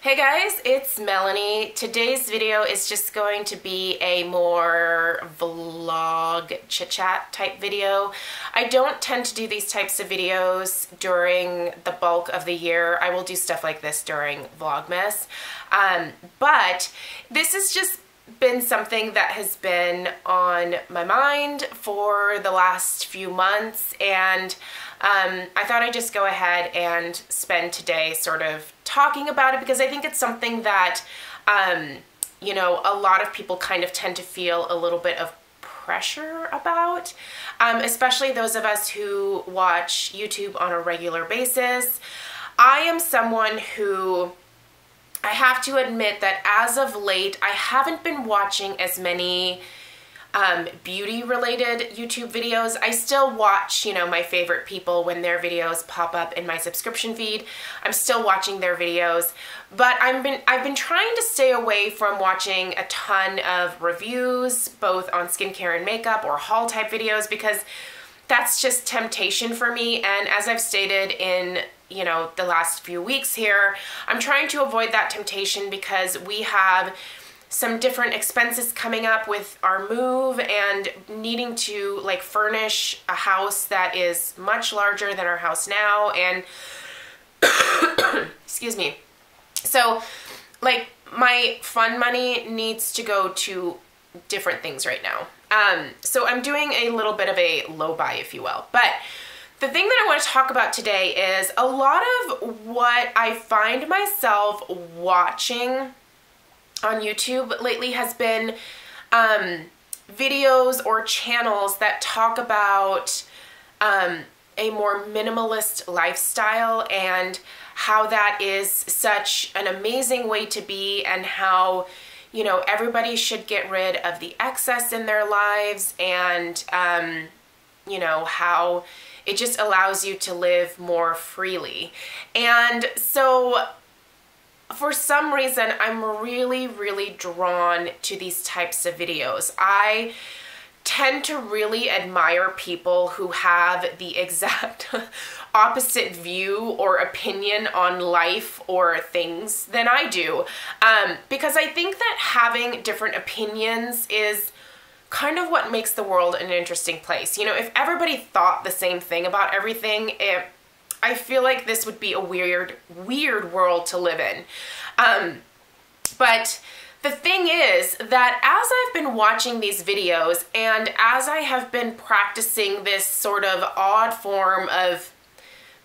Hey guys, it's Melanie. Today's video is just going to be a more vlog chit-chat type video. I don't tend to do these types of videos during the bulk of the year. I will do stuff like this during Vlogmas. But this has just been something that has been on my mind for the last few months, and I thought I'd just go ahead and spend today sort of talking about it, because I think it's something that, you know, a lot of people kind of tend to feel a little bit of pressure about, especially those of us who watch YouTube on a regular basis. I am someone who, I have to admit that as of late, I haven't been watching as many beauty related YouTube videos. I still watch, you know, my favorite people when their videos pop up in my subscription feed. I'm still watching their videos, but I've been trying to stay away from watching a ton of reviews, both on skincare and makeup or haul type videos, because that's just temptation for me. And as I've stated in, you know, the last few weeks here, I'm trying to avoid that temptation because we have some different expenses coming up with our move and needing to like furnish a house that is much larger than our house now, and excuse me. So like my fun money needs to go to different things right now. So I'm doing a little bit of a low buy, if you will. But the thing that I want to talk about today is a lot of what I find myself watching on YouTube lately has been videos or channels that talk about a more minimalist lifestyle and how that is such an amazing way to be, and how, you know, everybody should get rid of the excess in their lives, and you know, how it just allows you to live more freely. And so for some reason, I'm really drawn to these types of videos. I tend to really admire people who have the exact opposite view or opinion on life or things than I do, because I think that having different opinions is kind of what makes the world an interesting place. You know, if everybody thought the same thing about everything, I feel like this would be a weird world to live in. But the thing is that as I've been watching these videos and as I have been practicing this sort of odd form of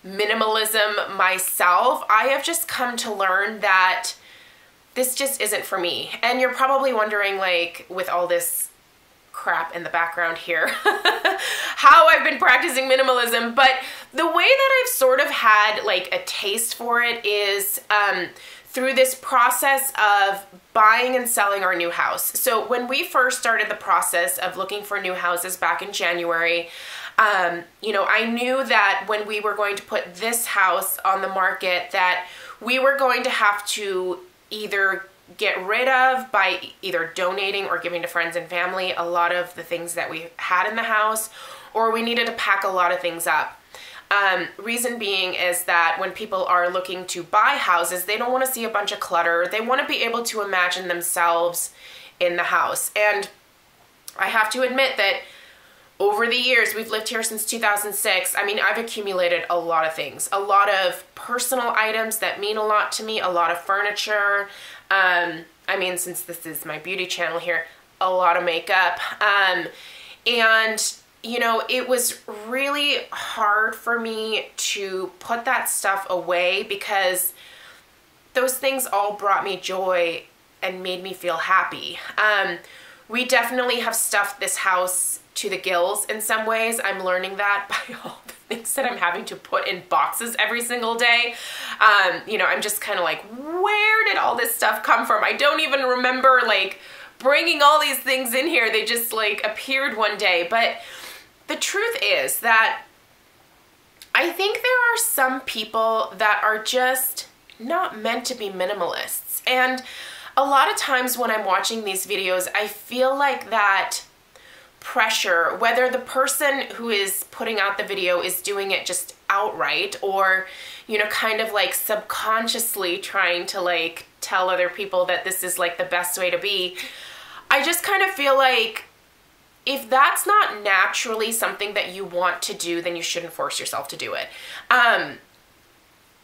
minimalism myself, I have just come to learn that this just isn't for me. And you're probably wondering, like, with all this crap in the background here, how I've been practicing minimalism. But the way that I've sort of had like a taste for it is through this process of buying and selling our new house. So when we first started the process of looking for new houses back in January, you know, I knew that when we were going to put this house on the market, that we were going to have to either get rid of, by either donating or giving to friends and family, a lot of the things that we had in the house, or we needed to pack a lot of things up. Reason being is that when people are looking to buy houses, they don't want to see a bunch of clutter. They want to be able to imagine themselves in the house. And I have to admit that over the years, we've lived here since 2006. I mean, I've accumulated a lot of things, a lot of personal items that mean a lot to me, a lot of furniture. I mean, since this is my beauty channel here, a lot of makeup. And, you know, it was really hard for me to put that stuff away, because those things all brought me joy and made me feel happy. We definitely have stuffed this house to the gills in some ways. I'm learning that by all the things that I'm having to put in boxes every single day. You know, I'm just kind of like, where did all this stuff come from? I don't even remember like bringing all these things in here. They just like appeared one day. But the truth is that I think there are some people that are just not meant to be minimalists. And a lot of times when I'm watching these videos, I feel like that pressure, whether the person who is putting out the video is doing it just outright, or, you know, kind of like subconsciously trying to like tell other people that this is like the best way to be. I just kind of feel like if that's not naturally something that you want to do, then you shouldn't force yourself to do it.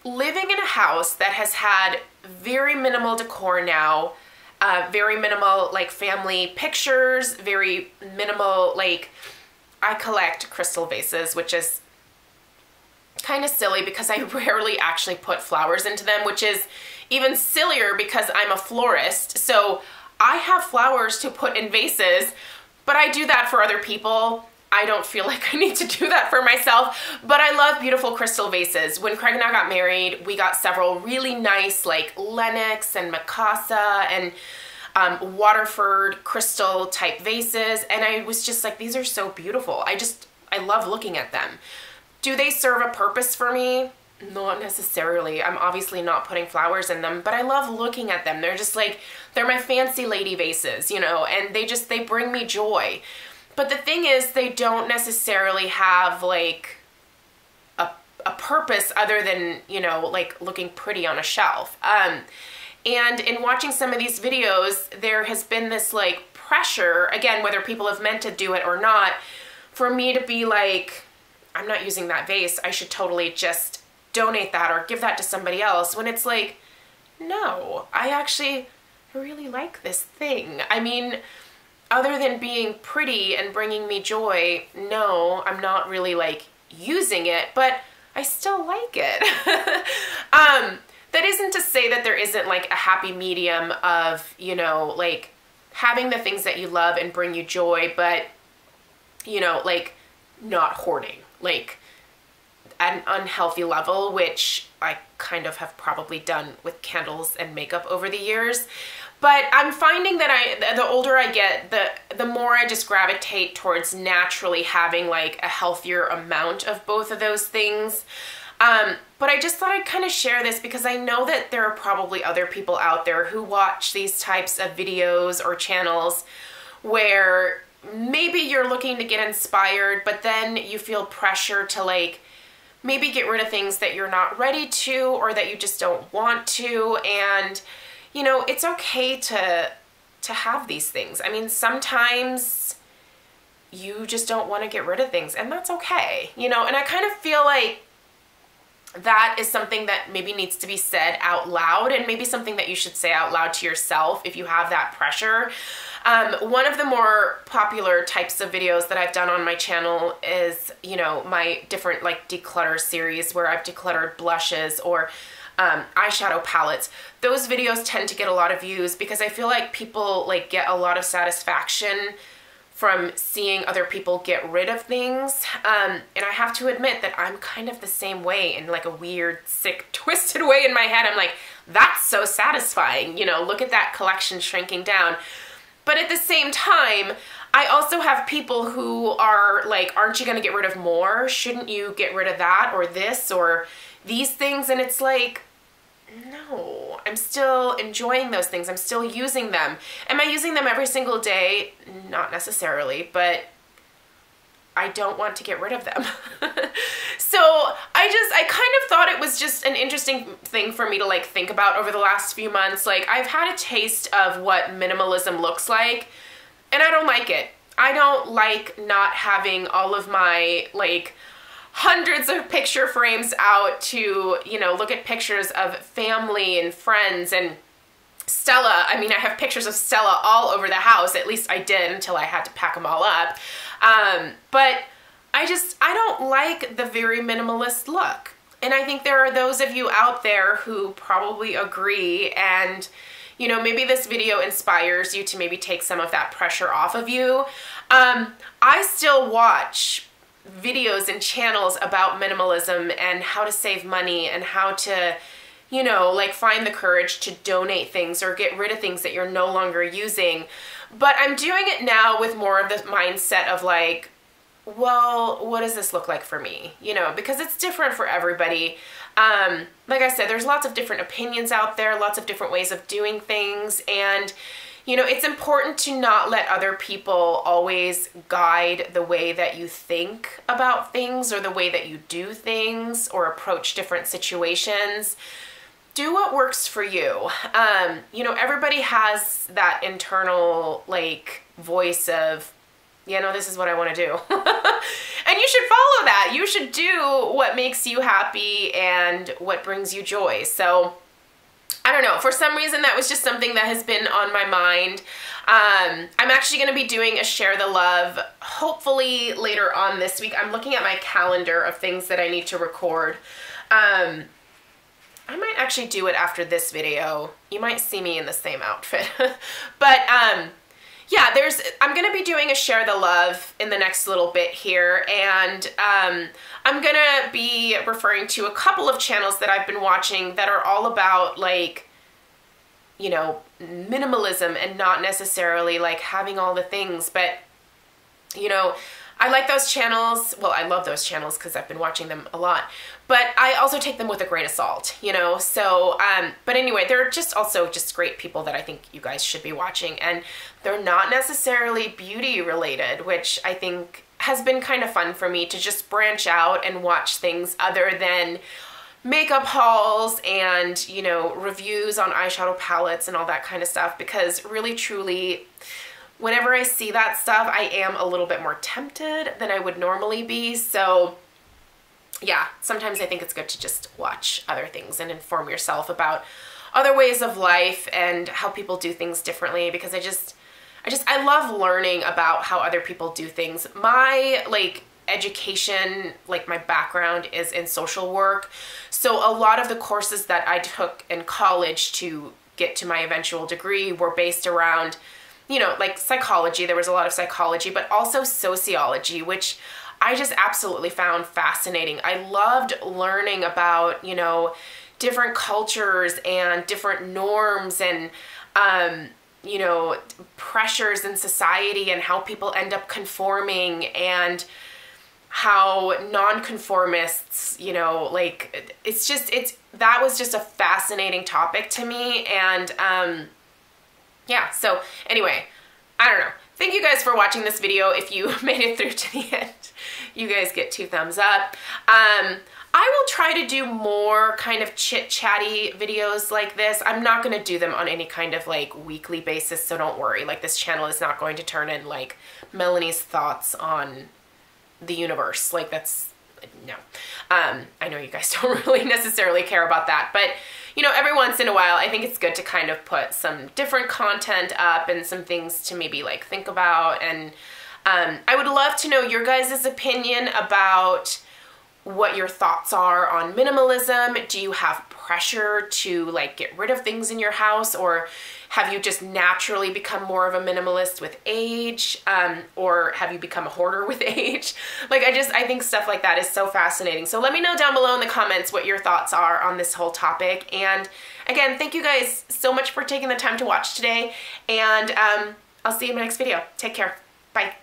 Living in a house that has had very minimal decor now, very minimal like family pictures, very minimal, like I collect crystal vases, which is kind of silly because I rarely actually put flowers into them, which is even sillier because I'm a florist. So I have flowers to put in vases, but I do that for other people. I don't feel like I need to do that for myself, but I love beautiful crystal vases. When Craig and I got married, we got several really nice like Lenox and Mikasa and Waterford crystal type vases, and I was just like, these are so beautiful. I love looking at them. Do they serve a purpose for me? Not necessarily. I'm obviously not putting flowers in them, but I love looking at them. They're just like, they're my fancy lady vases, you know, and they bring me joy. But the thing is, they don't necessarily have like a purpose other than, you know, like looking pretty on a shelf. And in watching some of these videos, there has been this like pressure, again, whether people have meant to do it or not, for me to be like, I'm not using that vase. I should totally just donate that or give that to somebody else, when it's like, no, I actually really like this thing. I mean, other than being pretty and bringing me joy, no, I'm not really like using it, but I still like it. That isn't to say that there isn't like a happy medium of, you know, like having the things that you love and bring you joy, but, you know, like not hoarding, like at an unhealthy level, which I kind of have probably done with candles and makeup over the years. But I'm finding that the older I get, the more I just gravitate towards naturally having like a healthier amount of both of those things. But I just thought I'd kind of share this because I know that there are probably other people out there who watch these types of videos or channels where maybe you're looking to get inspired, but then you feel pressure to like maybe get rid of things that you're not ready to or that you just don't want to. And, you know, it's okay to have these things. I mean, sometimes you just don't want to get rid of things, and that's okay, you know. And I kind of feel like that is something that maybe needs to be said out loud, and maybe something that you should say out loud to yourself if you have that pressure. One of the more popular types of videos that I've done on my channel is, you know, my different like declutter series where I've decluttered blushes or eyeshadow palettes. Those videos tend to get a lot of views because I feel like people like get a lot of satisfaction from seeing other people get rid of things. And I have to admit that I'm kind of the same way in like a weird, sick, twisted way in my head. I'm like, that's so satisfying. You know, look at that collection shrinking down. But at the same time, I also have people who are like, aren't you gonna get rid of more? Shouldn't you get rid of that or this or these things? And it's like, no, I'm still enjoying those things. I'm still using them. Am I using them every single day? Not necessarily, but I don't want to get rid of them. So I kind of thought it was just an interesting thing for me to like think about over the last few months. Like, I've had a taste of what minimalism looks like, and I don't like it. I don't like not having all of my like hundreds of picture frames out to, you know, look at pictures of family and friends and Stella. I mean, I have pictures of Stella all over the house. At least I did until I had to pack them all up. But I don't like the very minimalist look. And I think there are those of you out there who probably agree, and, you know, maybe this video inspires you to maybe take some of that pressure off of you. I still watch videos and channels about minimalism and how to save money and how to, you know, like find the courage to donate things or get rid of things that you're no longer using. But I'm doing it now with more of the mindset of like, well, what does this look like for me? You know, because it's different for everybody. Like I said, there's lots of different opinions out there, lots of different ways of doing things. And, you know, it's important to not let other people always guide the way that you think about things or the way that you do things or approach different situations. do what works for you. You know, everybody has that internal like voice of, you know, this is what I want to do. And you should follow that. You should do what makes you happy and what brings you joy. So I don't know, for some reason that was just something that has been on my mind. I'm actually going to be doing a share the love hopefully later on this week. I'm looking at my calendar of things that I need to record. I might actually do it after this video. You might see me in the same outfit. But yeah, I'm going to be doing a share the love in the next little bit here, and I'm going to be referring to a couple of channels that I've been watching that are all about like, you know, minimalism and not necessarily like having all the things, but you know, I like those channels. Well, I love those channels because I've been watching them a lot, but I also take them with a grain of salt, you know? So, but anyway, they're just also just great people that I think you guys should be watching, and they're not necessarily beauty related, which I think has been kind of fun for me to just branch out and watch things other than makeup hauls and, you know, reviews on eyeshadow palettes and all that kind of stuff, because really, truly, whenever I see that stuff, I am a little bit more tempted than I would normally be. So yeah, sometimes I think it's good to just watch other things and inform yourself about other ways of life and how people do things differently, because I love learning about how other people do things. My like education, like my background is in social work. So a lot of the courses that I took in college to get to my eventual degree were based around, you know, like psychology. There was a lot of psychology, but also sociology, which I just absolutely found fascinating. I loved learning about, you know, different cultures and different norms and, you know, pressures in society and how people end up conforming, and how nonconformists, you know, like that was just a fascinating topic to me. And, yeah, so anyway, I don't know. Thank you guys for watching this video. If you made it through to the end, you guys get 2 thumbs up. I will try to do more kind of chit-chatty videos like this. I'm not going to do them on any kind of like weekly basis, so don't worry. Like, this channel is not going to turn in like Melanie's thoughts on the universe. Like, that's, no. I know you guys don't really necessarily care about that, but you know, every once in a while, I think it's good to kind of put some different content up and some things to maybe like think about. And I would love to know your guys' opinion about what your thoughts are on minimalism. Do you have pressure to like get rid of things in your house, or have you just naturally become more of a minimalist with age, or have you become a hoarder with age? Like, I think stuff like that is so fascinating. So let me know down below in the comments what your thoughts are on this whole topic. And again, thank you guys so much for taking the time to watch today, and I'll see you in my next video. Take care. Bye.